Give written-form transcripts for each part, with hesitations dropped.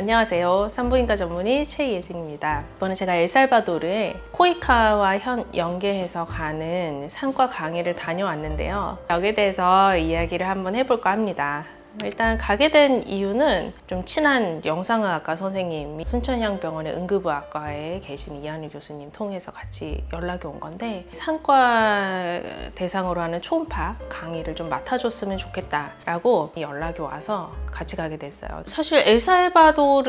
안녕하세요. 산부인과 전문의 최예진입니다. 이번에 제가 엘살바도르에 코이카와 연계해서 가는 산과 강의를 다녀왔는데요. 여기에 대해서 이야기를 한번 해볼까 합니다. 일단 가게 된 이유는 좀 친한 영상의학과 선생님이 순천향병원의 응급의학과에 계신 이한희 교수님 통해서 같이 연락이 온 건데, 산과 대상으로 하는 초음파 강의를 좀 맡아줬으면 좋겠다라고 연락이 와서 같이 가게 됐어요. 사실 엘살바도르라는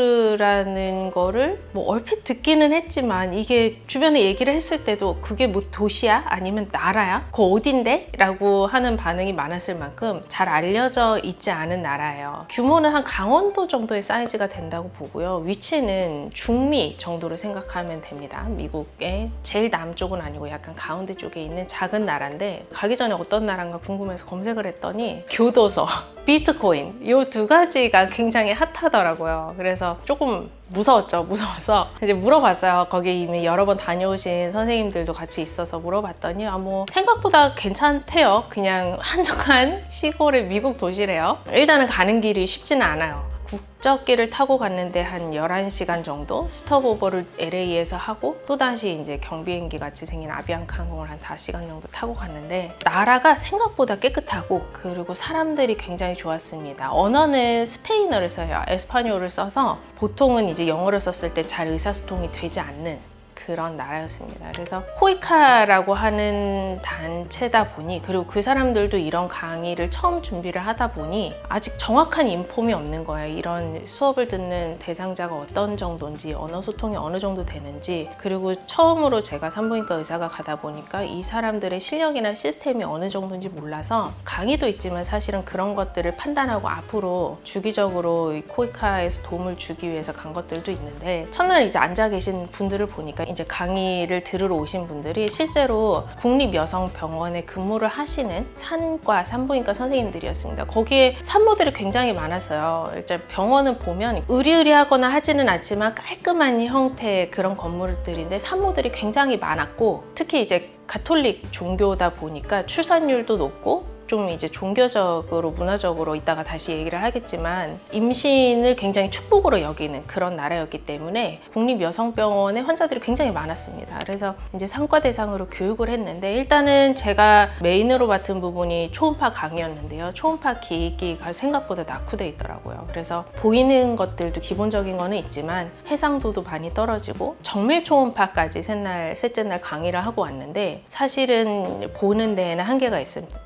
거를 얼핏 듣기는 했지만, 이게 주변에 얘기를 했을 때도 그게 뭐 도시야? 아니면 나라야? 그거 어딘데? 라고 하는 반응이 많았을 만큼 잘 알려져 있지 않은 나라예요. 규모는 한 강원도 정도의 사이즈가 된다고 보고요. 위치는 중미 정도로 생각하면 됩니다. 미국의 제일 남쪽은 아니고 약간 가운데 쪽에 있는 작은 나라인데, 가기 전에 어떤 나라인가 궁금해서 검색을 했더니 교도소, 비트코인 이 두 가지가 굉장히 핫하더라고요. 그래서 조금 무서웠죠. 무서워서 이제 물어봤어요. 거기 이미 여러 번 다녀오신 선생님들도 같이 있어서 물어봤더니 생각보다 괜찮대요. 그냥 한적한 시골의 미국 도시래요. 일단은 가는 길이 쉽지는 않아요. 국적기를 타고 갔는데 한 11시간 정도 스톱오버를 LA에서 하고, 또다시 이제 경비행기 같이 생긴 아비앙카 항공을 한 5시간 정도 타고 갔는데, 나라가 생각보다 깨끗하고 그리고 사람들이 굉장히 좋았습니다. 언어는 스페인어를 써요. 에스파뇰을 써서 보통은 이제 영어를 썼을 때 잘 의사소통이 되지 않는 그런 나라였습니다. 그래서 코이카라고 하는 단체다 보니, 그리고 그 사람들도 이런 강의를 처음 준비를 하다 보니 아직 정확한 인폼이 없는 거예요. 이런 수업을 듣는 대상자가 어떤 정도인지, 언어 소통이 어느 정도 되는지, 그리고 처음으로 제가 산부인과 의사가 가다 보니까 이 사람들의 실력이나 시스템이 어느 정도인지 몰라서, 강의도 있지만 사실은 그런 것들을 판단하고 앞으로 주기적으로 코이카에서 도움을 주기 위해서 간 것들도 있는데, 첫날 이제 앉아 계신 분들을 보니까 이제 강의를 들으러 오신 분들이 실제로 국립여성병원에 근무를 하시는 산과 산부인과 선생님들이었습니다. 거기에 산모들이 굉장히 많았어요. 일단 병원을 보면 으리으리하거나 하지는 않지만 깔끔한 형태의 그런 건물들인데 산모들이 굉장히 많았고, 특히 이제 가톨릭 종교다 보니까 출산율도 높고, 좀 이제 종교적으로 문화적으로 이따가 다시 얘기를 하겠지만 임신을 굉장히 축복으로 여기는 그런 나라였기 때문에 국립여성병원에 환자들이 굉장히 많았습니다. 그래서 이제 산과 대상으로 교육을 했는데, 일단은 제가 메인으로 맡은 부분이 초음파 강의였는데요. 초음파 기기가 생각보다 낙후돼 있더라고요. 그래서 보이는 것들도 기본적인 거는 있지만 해상도도 많이 떨어지고, 정밀 초음파까지 셋째 날 강의를 하고 왔는데, 사실은 보는 데에는 한계가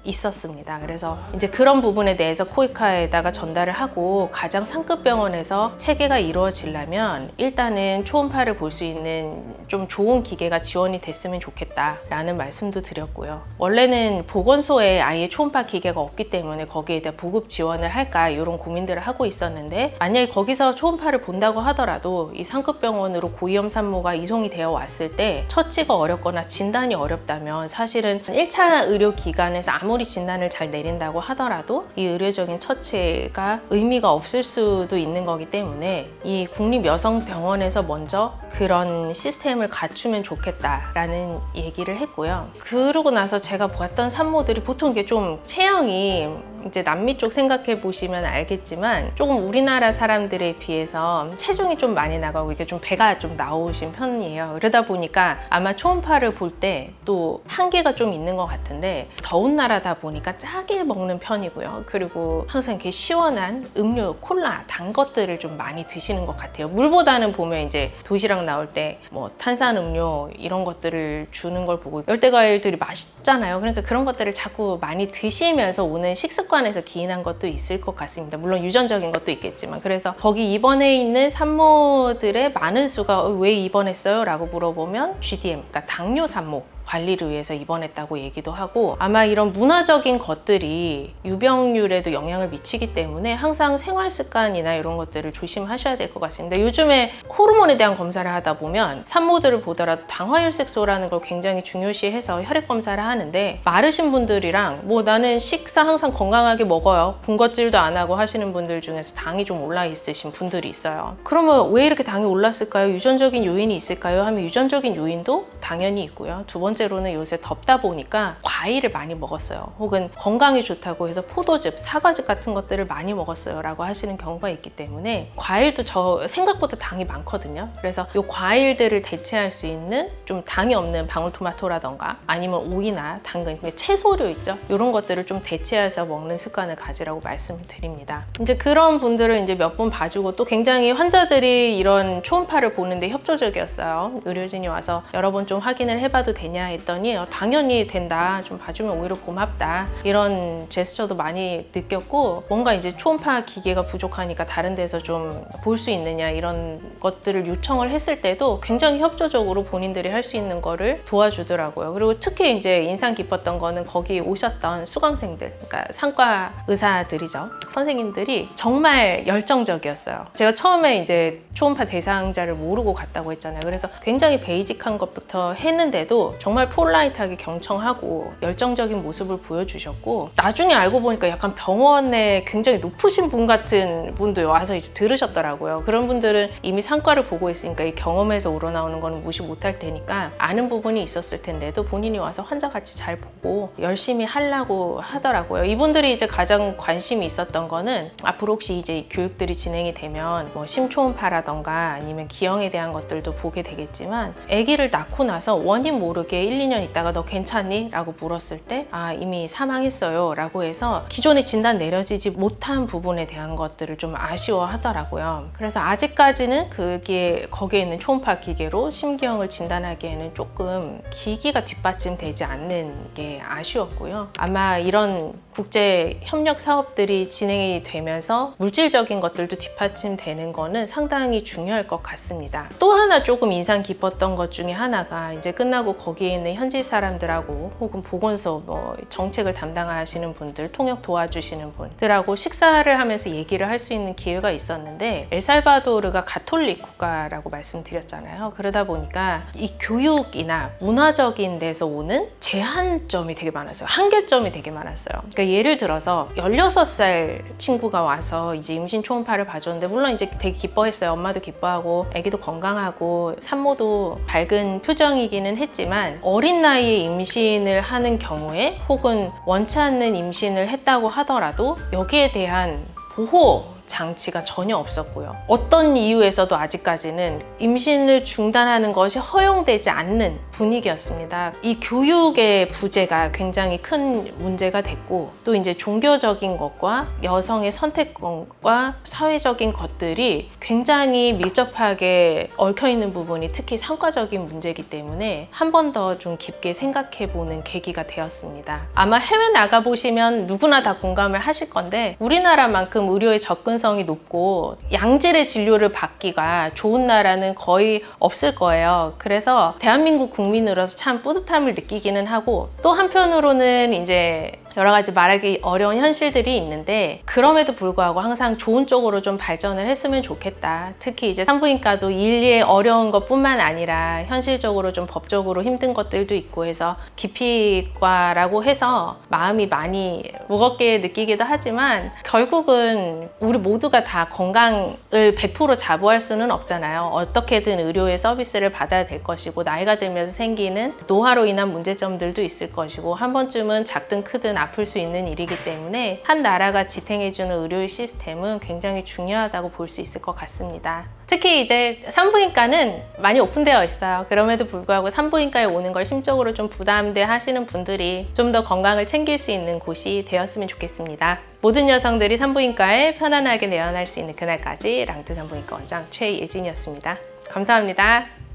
있었습니다. 그래서 이제 그런 부분에 대해서 코이카에다가 전달을 하고, 가장 상급 병원에서 체계가 이루어지려면 일단은 초음파를 볼 수 있는 좀 좋은 기계가 지원이 됐으면 좋겠다라는 말씀도 드렸고요. 원래는 보건소에 아예 초음파 기계가 없기 때문에 거기에 대해 보급 지원을 할까 이런 고민들을 하고 있었는데, 만약에 거기서 초음파를 본다고 하더라도 이 상급 병원으로 고위험 산모가 이송이 되어 왔을 때 처치가 어렵거나 진단이 어렵다면, 사실은 1차 의료기관에서 아무리 진단을 잘 내린다고 하더라도 이 의료적인 처치가 의미가 없을 수도 있는 거기 때문에, 이 국립여성병원에서 먼저 그런 시스템을 갖추면 좋겠다라는 얘기를 했고요. 그러고 나서 제가 보았던 산모들이 보통 이게 좀 체형이, 이제 남미 쪽 생각해 보시면 알겠지만 조금 우리나라 사람들에 비해서 체중이 좀 많이 나가고 이게 좀 배가 좀 나오신 편이에요. 그러다 보니까 아마 초음파를 볼 때 또 한계가 좀 있는 것 같은데, 더운 나라다 보니까 짜게 먹는 편이고요. 그리고 항상 이렇게 시원한 음료, 콜라, 단 것들을 좀 많이 드시는 것 같아요. 물보다는 보면 이제 도시락 나올 때 탄산음료 이런 것들을 주는 걸 보고 열대과일들이 맛있잖아요. 그러니까 그런 것들을 자꾸 많이 드시면서 오는 식습관에서 기인한 것도 있을 것 같습니다. 물론 유전적인 것도 있겠지만. 그래서 거기 입원해 있는 산모들의 많은 수가 왜 입원했어요? 라고 물어보면 GDM, 그러니까 당뇨 산모 관리를 위해서 입원했다고 얘기도 하고, 아마 이런 문화적인 것들이 유병률에도 영향을 미치기 때문에 항상 생활 습관이나 이런 것들을 조심하셔야 될 것 같습니다. 요즘에 호르몬에 대한 검사를 하다 보면 산모들을 보더라도 당화혈색소라는 걸 굉장히 중요시해서 혈액 검사를 하는데, 마르신 분들이랑 나는 식사 항상 건강하게 먹어요, 군것질도 안 하고 하시는 분들 중에서 당이 좀 올라 있으신 분들이 있어요. 그러면 왜 이렇게 당이 올랐을까요? 유전적인 요인이 있을까요? 하면 유전적인 요인도 당연히 있고요. 두 번째 번째로는 요새 덥다 보니까 과일을 많이 먹었어요. 혹은 건강에 좋다고 해서 포도즙, 사과즙 같은 것들을 많이 먹었어요 라고 하시는 경우가 있기 때문에 과일도 저 생각보다 당이 많거든요. 그래서 이 과일들을 대체할 수 있는 좀 당이 없는 방울토마토라던가 아니면 오이나 당근, 채소류 있죠. 이런 것들을 좀 대체해서 먹는 습관을 가지라고 말씀을 드립니다. 이제 그런 분들을 이제 몇 번 봐주고 또 굉장히 환자들이 이런 초음파를 보는데 협조적이었어요. 의료진이 와서 여러 번 좀 확인을 해봐도 되냐 했더니 당연히 된다. 좀 봐주면 오히려 고맙다. 이런 제스처도 많이 느꼈고 뭔가 이제 초음파 기계가 부족하니까 다른 데서 좀 볼 수 있느냐 이런 것들을 요청을 했을 때도 굉장히 협조적으로 본인들이 할 수 있는 거를 도와주더라고요. 그리고 특히 이제 인상 깊었던 거는 거기 오셨던 수강생들, 그러니까 상과 의사들이죠. 선생님들이 정말 열정적이었어요. 제가 처음에 이제 초음파 대상자를 모르고 갔다고 했잖아요. 그래서 굉장히 베이직한 것부터 했는데도 정말 폴라이트하게 경청하고 열정적인 모습을 보여주셨고 나중에 알고 보니까 약간 병원에 굉장히 높으신 분 같은 분도 와서 이제 들으셨더라고요. 그런 분들은 이미 상과를 보고 있으니까 이 경험에서 우러나오는 거는 무시 못할 테니까 아는 부분이 있었을 텐데도 본인이 와서 환자같이 잘 보고 열심히 하려고 하더라고요. 이분들이 이제 가장 관심이 있었던 거는 앞으로 혹시 이제 교육들이 진행이 되면 뭐 심초음파라던가 아니면 기형에 대한 것들도 보게 되겠지만 아기를 낳고 나서 원인 모르게 1, 2년 있다가 너 괜찮니? 라고 물었을 때 이미 사망했어요 라고 해서 기존에 진단 내려지지 못한 부분에 대한 것들을 좀 아쉬워하더라고요. 그래서 아직까지는 거기에 있는 초음파 기계로 심기형을 진단하기에는 조금 기기가 뒷받침되지 않는 게 아쉬웠고요. 아마 이런 국제 협력 사업들이 진행이 되면서 물질적인 것들도 뒷받침되는 거는 상당히 중요할 것 같습니다. 또 하나 조금 인상 깊었던 것 중에 하나가 이제 끝나고 거기에 있는 현지 사람들하고 혹은 보건소 정책을 담당하시는 분들, 통역 도와주시는 분들하고 식사를 하면서 얘기를 할 수 있는 기회가 있었는데 엘살바도르가 가톨릭 국가라고 말씀드렸잖아요. 그러다 보니까 이 교육이나 문화적인 데서 오는 제한점이 되게 많았어요. 한계점이 되게 많았어요. 그러니까 예를 들어서 16살 친구가 와서 이제 임신 초음파를 봐줬는데 물론 이제 되게 기뻐했어요. 엄마도 기뻐하고 아기도 건강하고 산모도 밝은 표정이기는 했지만 어린 나이에 임신을 하는 경우에 혹은 원치 않는 임신을 했다고 하더라도 여기에 대한 보호 장치가 전혀 없었고요. 어떤 이유에서도 아직까지는 임신을 중단하는 것이 허용되지 않는 분위기였습니다. 이 교육의 부재가 굉장히 큰 문제가 됐고 또 이제 종교적인 것과 여성의 선택권과 사회적인 것들이 굉장히 밀접하게 얽혀있는 부분이 특히 상과적인 문제이기 때문에 한 번 더 좀 깊게 생각해보는 계기가 되었습니다. 아마 해외 나가보시면 누구나 다 공감을 하실 건데 우리나라만큼 의료의 접근성이 높고 양질의 진료를 받기가 좋은 나라는 거의 없을 거예요. 그래서 대한민국 국민으로서 참 뿌듯함을 느끼기는 하고 또 한편으로는 이제 여러 가지 말하기 어려운 현실들이 있는데 그럼에도 불구하고 항상 좋은 쪽으로 좀 발전을 했으면 좋겠다. 특히 이제 산부인과도 일리에 어려운 것뿐만 아니라 현실적으로 좀 법적으로 힘든 것들도 있고 해서 기피과라고 해서 마음이 많이 무겁게 느끼기도 하지만 결국은 우리 모두가 다 건강을 100% 자부할 수는 없잖아요. 어떻게든 의료의 서비스를 받아야 될 것이고 나이가 들면서 생기는 노화로 인한 문제점들도 있을 것이고 한 번쯤은 작든 크든 아플 수 있는 일이기 때문에 한 나라가 지탱해주는 의료 시스템은 굉장히 중요하다고 볼 수 있을 것 같습니다. 특히 이제 산부인과는 많이 오픈되어 있어요. 그럼에도 불구하고 산부인과에 오는 걸 심적으로 좀 부담돼 하시는 분들이 좀 더 건강을 챙길 수 있는 곳이 되었으면 좋겠습니다. 모든 여성들이 산부인과에 편안하게 내원할 수 있는 그날까지 랑트 산부인과 원장 최예진이었습니다. 감사합니다.